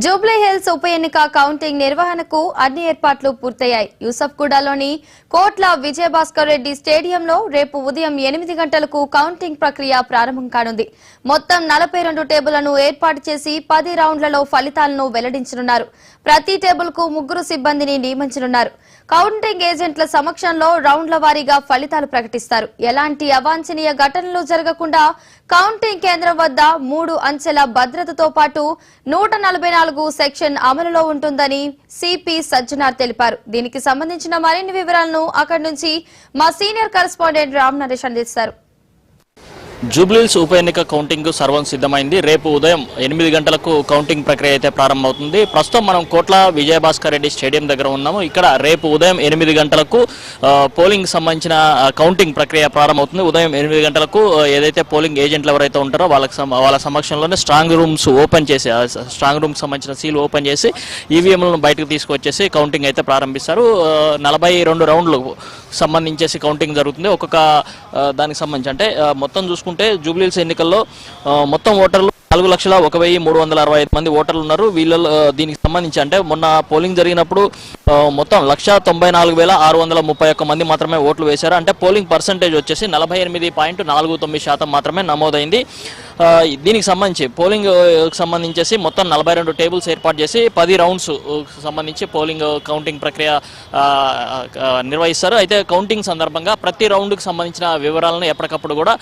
Jubilee hills ఉప ఎన్నిక counting నిర్వహణకు అన్ని ఏర్పాట్లు పూర్తయ్యాయి. యూసఫ్గూడలోని కోట్ల విజయభాస్కర్ రెడ్డి స్టేడియంలో రేపు ఉదయం 8 గంటలకు కౌంటింగ్ ప్రక్రియ ప్రారంభం కానుంది. మొత్తం 42 టేబుళ్లను ఏర్పాటు చేసి 10 రౌండ్లలో ఫలితాలను వెల్లడించనున్నారు. ప్రతి టేబుల్ కు 3 సిబ్బందిని నియమించనున్నారు. కౌంటింగ్ ఏజెంట్ల సమక్షంలో రౌండ్ల వారీగా ఫలితాలు ప్రకటిస్తారు. ఎలాంటి అవాంఛనీయ ఘటనలు జరగకుండా కౌంటింగ్ కేంద్రం వద్ద 3 అంచెల భద్రతతో పాటు 144 సెక్షన్ అమలులో ఉంటుందని సిపి సజ్జనార్ తెలిపారు. దీనికి సంబంధించిన మరిన్ని వివరాలను అక్కడి నుంచి మా సీనియర్ కరెస్పాండెంట్ రామ్ నరేష్ అందిస్తారు. జూబ్లీహిల్స్ ఉప ఎన్నిక కౌంటింగ్ సర్వం సిద్ధమైంది. రేపు ఉదయం 8 గంటలకు కౌంటింగ్ ప్రక్రియ అయితే ప్రారంభమవుతుంది. ప్రస్తుతం మనం కోట్ల విజయభాస్కర్ రెడ్డి స్టేడియం దగ్గర ఉన్నాము. ఇక్కడ రేపు ఉదయం 8 గంటలకు పోలింగ్ సంబంధించిన కౌంటింగ్ ప్రక్రియ ప్రారంభమవుతుంది. ఉదయం 8 గంటలకు ఏదైతే పోలింగ్ ఏజెంట్లు ఎవరైతే ఉంటారో వాళ్ళ సమక్షంలోనే స్ట్రాంగ్ రూమ్స్ ఓపెన్ చేసి స్ట్రాంగ్ రూమ్కి సంబంధించిన సీల్ ఓపెన్ చేసి ఈవీఎంలను బయటకు తీసుకొచ్చేసి కౌంటింగ్ అయితే ప్రారంభిస్తారు. 42 రౌండ్లు సంబంధించేసి కౌంటింగ్ జరుగుతుంది. ఒక్కొక్క దానికి సంబంధించి అంటే మొత్తం చూసుకుంటే జూబ్లీహిల్స్ ఎన్నికల్లో మొత్తం ఓటర్లు 4,01,365 మంది ఓటర్లు ఉన్నారు. వీళ్ళలో దీనికి సంబంధించి అంటే మొన్న పోలింగ్ జరిగినప్పుడు మొత్తం 1,94,631 మంది మాత్రమే ఓట్లు వేశారు. అంటే పోలింగ్ పర్సంటేజ్ వచ్చేసి 48.49% మాత్రమే నమోదైంది. దీనికి సంబంధించి పోలింగ్ సంబంధించేసి మొత్తం 42 టేబుల్స్ ఏర్పాటు చేసి 10 రౌండ్స్ సంబంధించి పోలింగ్ కౌంటింగ్ ప్రక్రియ నిర్వహిస్తారు. అయితే కౌంటింగ్ సందర్భంగా ప్రతి రౌండ్కి సంబంధించిన వివరాలను ఎప్పటికప్పుడు కూడా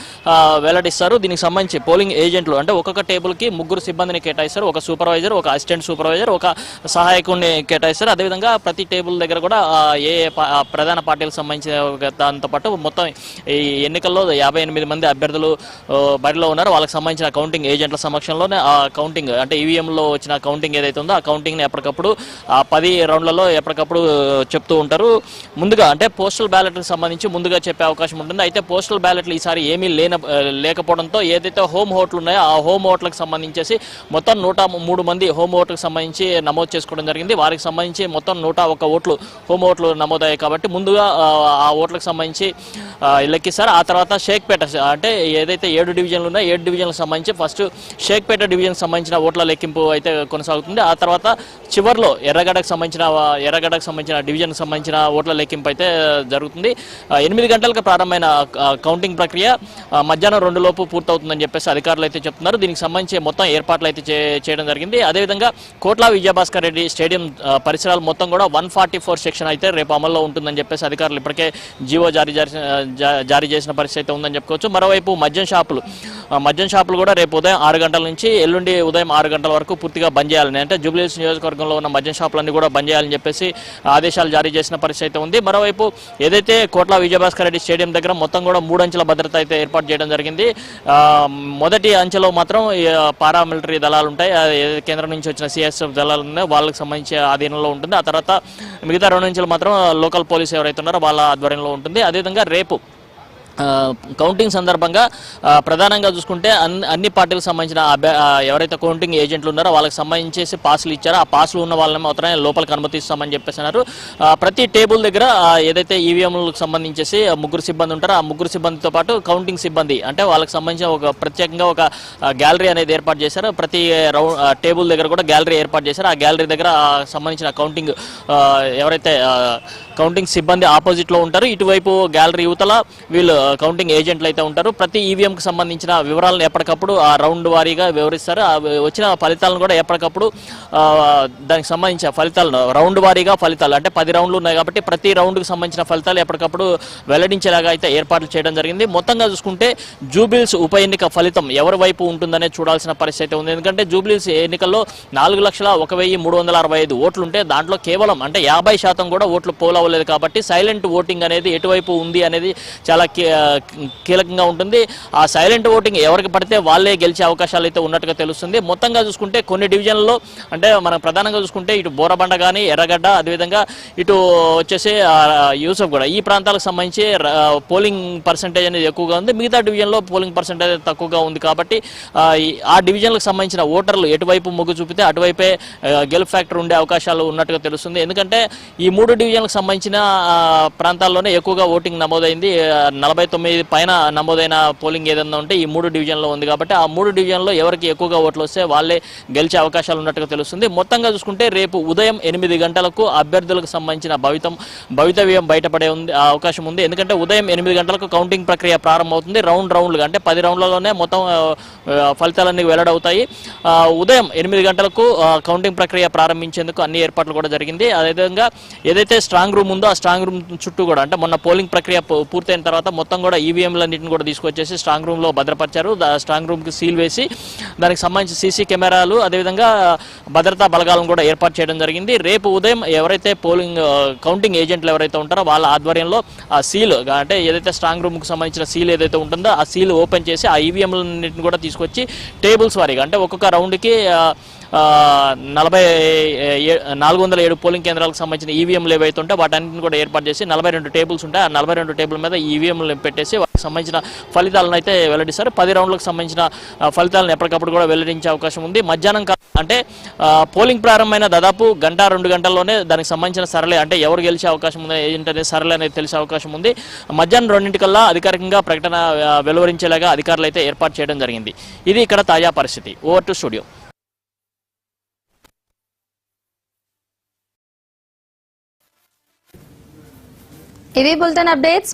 వెల్లడిస్తారు. దీనికి సంబంధించి పోలింగ్ ఏజెంట్లు అంటే ఒక్కొక్క టేబుల్కి 3 సిబ్బందిని కేటాయిస్తారు. ఒక సూపర్వైజర్, ఒక అసిస్టెంట్ సూపర్వైజర్, ఒక సహాయకుడిని కేటాయిస్తారు. అదేవిధంగా ప్రతి టేబుల్ దగ్గర కూడా ఏ ప్రధాన పార్టీలకు సంబంధించిన దాంతో పాటు మొత్తం ఈ ఎన్నికల్లో 58 మంది అభ్యర్థులు బరిలో ఉన్నారు. వాళ్ళకి సంబంధించిన కౌంటింగ్ ఏజెంట్ల సమక్షంలోనే ఆ కౌంటింగ్ అంటే ఈవీఎంలో వచ్చిన కౌంటింగ్ ఏదైతే ఉందో ఆ కౌంటింగ్ని ఎప్పటికప్పుడు ఆ 10 రౌండ్లలో ఎప్పటికప్పుడు చెప్తూ ఉంటారు. ముందుగా అంటే పోస్టల్ బ్యాలెట్కి సంబంధించి ముందుగా చెప్పే అవకాశం ఉంటుంది. అయితే పోస్టల్ బ్యాలెట్లు ఈసారి ఏమీ లేకపోవడంతో ఏదైతే హోమ్ ఓట్లు ఉన్నాయో ఆ హోమ్ ఓట్లకు సంబంధించేసి మొత్తం 103 మంది హోమ్ ఓట్లకు సంబంధించి నమోదు చేసుకోవడం జరిగింది. వారికి సంబంధించి మొత్తం 101 ఓట్లు హోమ్ ఓట్లు నమోదయ్యాయి. కాబట్టి ముందుగా ఆ ఓట్లకు సంబంధించి లెక్కిస్తారు. ఆ తర్వాత షేక్పేట అంటే ఏదైతే 7 డివిజన్లు ఉన్నాయో 7 డివిజన్లకు సంబంధించి ఫస్ట్ షేక్పేట డివిజన్కి సంబంధించిన ఓట్ల లెక్కింపు అయితే కొనసాగుతుంది. ఆ తర్వాత చివరిలో ఎర్రగడ్డకు సంబంధించిన డివిజన్కి సంబంధించిన ఓట్ల లెక్కింపు అయితే జరుగుతుంది. 8 గంటలకు ప్రారంభమైన కౌంటింగ్ ప్రక్రియ మధ్యాహ్నం 2 లోపు పూర్తవుతుందని చెప్పేసి అధికారులు అయితే చెప్తున్నారు. దీనికి సంబంధించి మొత్తం ఏర్పాట్లు అయితే చేయడం జరిగింది. అదేవిధంగా కోట్ల విజయభాస్కర్ రెడ్డి స్టేడియం పరిసరాలు మొత్తం కూడా 144 సెక్షన్ అయితే రేపు అమల్లో ఉంటుందని చెప్పేసి అధికారులు ఇప్పటికే జీవో జారీ చేసిన పరిస్థితి అయితే ఉందని చెప్పుకోవచ్చు. మరోవైపు మద్యం షాపులు కూడా రేపు ఉదయం 6 గంటల నుంచి ఎల్లుండి ఉదయం 6 గంటల వరకు పూర్తిగా బంద్ చేయాలని అంటే జూబ్లీహిల్స్ నియోజకవర్గంలో ఉన్న మద్యం షాపులన్నీ కూడా బంద్ చేయాలని చెప్పేసి ఆదేశాలు జారీ చేసిన పరిస్థితి అయితే ఉంది. మరోవైపు ఏదైతే కోట్ల విజయభాస్కర్ రెడ్డి స్టేడియం దగ్గర మొత్తం కూడా 3 అంచెల భద్రత అయితే ఏర్పాటు చేయడం జరిగింది. మొదటి అంచెలో మాత్రం పారామిలిటరీ దళాలు ఉంటాయి. కేంద్రం నుంచి వచ్చిన సిఎస్ఎఫ్ దళాలు ఉన్నాయి, వాళ్ళకి సంబంధించి ఆధీనంలో ఉంటుంది. ఆ తర్వాత మిగతా 2 అంచెలు మాత్రం లోకల్ పోలీసు ఎవరైతే ఉన్నారో వాళ్ళ ఆధ్వర్యంలో ఉంటుంది. అదేవిధంగా రేపు కౌంటింగ్ సందర్భంగా ప్రధానంగా చూసుకుంటే అన్ని పార్టీలకు సంబంధించిన ఎవరైతే కౌంటింగ్ ఏజెంట్లు ఉన్నారో వాళ్ళకి సంబంధించేసి పాసులు ఇచ్చారో ఆ పాసులు ఉన్న వాళ్ళని మాత్రమే లోపలికి అనుమతిస్తామని చెప్పేసినారు. ప్రతి టేబుల్ దగ్గర ఏదైతే ఈవీఎంలకు సంబంధించేసి 3 సిబ్బంది ఉంటారో ఆ 3 సిబ్బందితో పాటు కౌంటింగ్ సిబ్బంది అంటే వాళ్ళకి సంబంధించిన ఒక ప్రత్యేకంగా ఒక గ్యాలరీ అనేది ఏర్పాటు చేశారు. ప్రతి టేబుల్ దగ్గర కూడా గ్యాలరీ ఏర్పాటు చేశారు. ఆ గ్యాలరీ దగ్గర సంబంధించిన కౌంటింగ్ ఎవరైతే కౌంటింగ్ సిబ్బంది ఆపోజిట్లో ఉంటారు, ఇటువైపు గ్యాలరీ యువతల వీళ్ళు కౌంటింగ్ ఏజెంట్లు అయితే ఉంటారు. ప్రతి ఈవీఎంకి సంబంధించిన వివరాలను ఎప్పటికప్పుడు ఆ రౌండ్ వారీగా వివరిస్తారు. వచ్చిన ఫలితాలను కూడా ఎప్పటికప్పుడు దానికి సంబంధించిన ఫలితాలను రౌండ్ వారీగా ఫలితాలు అంటే 10 రౌండ్లు ఉన్నాయి కాబట్టి ప్రతి రౌండ్కి సంబంధించిన ఫలితాలు ఎప్పటికప్పుడు వెల్లడించేలాగా అయితే ఏర్పాట్లు చేయడం జరిగింది. మొత్తంగా చూసుకుంటే జూబ్లీహిల్స్ ఉప ఎన్నిక ఫలితం ఎవరి వైపు ఉంటుందనే చూడాల్సిన పరిస్థితి ఉంది. ఎందుకంటే జూబ్లీహిల్స్ ఎన్నికల్లో 4,01,365 ఓట్లుంటే దాంట్లో కేవలం అంటే 50% కూడా ఓట్లు పోల్ అవ్వలేదు. కాబట్టి సైలెంట్ ఓటింగ్ అనేది ఎటువైపు ఉంది అనేది చాలా కీలకంగా ఉంటుంది. ఆ సైలెంట్ ఓటింగ్ ఎవరికి పడితే వాళ్ళే గెలిచే అవకాశాలు అయితే ఉన్నట్టుగా తెలుస్తుంది. మొత్తంగా చూసుకుంటే కొన్ని డివిజన్లలో అంటే మనం ప్రధానంగా చూసుకుంటే ఇటు బోరబండ కానీ ఎర్రగడ్డ అదేవిధంగా ఇటు వచ్చేసి యూసఫ్ కూడా ఈ ప్రాంతాలకు సంబంధించి పోలింగ్ పర్సంటేజ్ అనేది ఎక్కువగా ఉంది. మిగతా డివిజన్లో పోలింగ్ పర్సంటేజ్ తక్కువగా ఉంది. కాబట్టి ఆ డివిజన్లకు సంబంధించిన ఓటర్లు ఎటువైపు మొగ్గు చూపితే అటువైపే గెలుపు ఫ్యాక్టర్ ఉండే అవకాశాలు ఉన్నట్టుగా తెలుస్తుంది. ఎందుకంటే ఈ 3 డివిజన్లకు సంబంధించిన ప్రాంతాల్లోనే ఎక్కువగా ఓటింగ్ నమోదైంది. 40 139 పైన నమోదైన పోలింగ్ ఏదైనా ఉంటే ఈ 3 డివిజన్లో ఉంది కాబట్టి ఆ 3 డివిజన్లో ఎవరికి ఎక్కువగా ఓట్లు వస్తే వాళ్ళే గెలిచే అవకాశాలు ఉన్నట్టుగా తెలుస్తుంది. మొత్తంగా చూసుకుంటే రేపు ఉదయం 8 గంటలకు అభ్యర్థులకు సంబంధించిన భవితవ్యం బయటపడే అవకాశం ఉంది. ఎందుకంటే ఉదయం 8 గంటలకు కౌంటింగ్ ప్రక్రియ ప్రారంభమవుతుంది. రౌండ్లుగా అంటే 10 రౌండ్లలోనే మొత్తం ఫలితాలన్నీ వెల్లడవుతాయి. ఉదయం 8 గంటలకు కౌంటింగ్ ప్రక్రియ ప్రారంభించేందుకు అన్ని ఏర్పాట్లు కూడా జరిగింది. అదేవిధంగా ఏదైతే స్ట్రాంగ్ రూమ్ ఉందో ఆ స్ట్రాంగ్ రూమ్ చుట్టూ కూడా అంటే మొన్న పోలింగ్ ప్రక్రియ పూర్తయిన తర్వాత మొత్తం కూడా ఈవీఎంలన్నింటిని కూడా తీసుకొచ్చేసి స్ట్రాంగ్ రూమ్లో భద్రపరిచారు. స్ట్రాంగ్ రూమ్కి సీల్ వేసి దానికి సంబంధించి సీసీ కెమెరాలు అదేవిధంగా భద్రతా బలగాలను కూడా ఏర్పాటు చేయడం జరిగింది. రేపు ఉదయం ఎవరైతే కౌంటింగ్ ఏజెంట్లు ఎవరైతే ఉంటారో వాళ్ళ ఆధ్వర్యంలో ఆ సీల్ అంటే ఏదైతే స్ట్రాంగ్ రూమ్కి సంబంధించిన సీల్ ఏదైతే ఉంటుందో ఆ సీల్ ఓపెన్ చేసి ఆ ఈవీఎంలన్నింటిని కూడా తీసుకొచ్చి టేబుల్స్ వారీగా అంటే ఒక్కొక్క రౌండ్కి 407 పోలింగ్ కేంద్రాలకు సంబంధించిన ఈవీఎంలు ఏవైతే ఉంటే వాటన్నింటిని కూడా ఏర్పాటు చేసి 42 టేబుల్స్ ఉంటాయి. ఆ 42 టేబుల్ మీద ఈవీఎంలు పెట్టేసి వాటికి సంబంధించిన ఫలితాలను అయితే వెల్లడిస్తారు. 10 రౌండ్లకు సంబంధించిన ఫలితాలను ఎప్పటికప్పుడు కూడా వెల్లడించే అవకాశం ఉంది. మధ్యాహ్నం అంటే పోలింగ్ ప్రారంభమైన దాదాపు 1-2 గంటల్లోనే దానికి సంబంధించిన సరళి అంటే ఎవరు గెలిచే అవకాశం ఉంది ఏంటనే సరళి అనేది తెలిసే అవకాశం ఉంది. మధ్యాహ్నం 2 అధికారికంగా ప్రకటన వెలువరించేలాగా అధికారులు అయితే ఏర్పాటు చేయడం జరిగింది. ఇది ఇక్కడ తాజా పరిస్థితి. Over to studio. ఇవి బులెటిన్ అప్డేట్స్.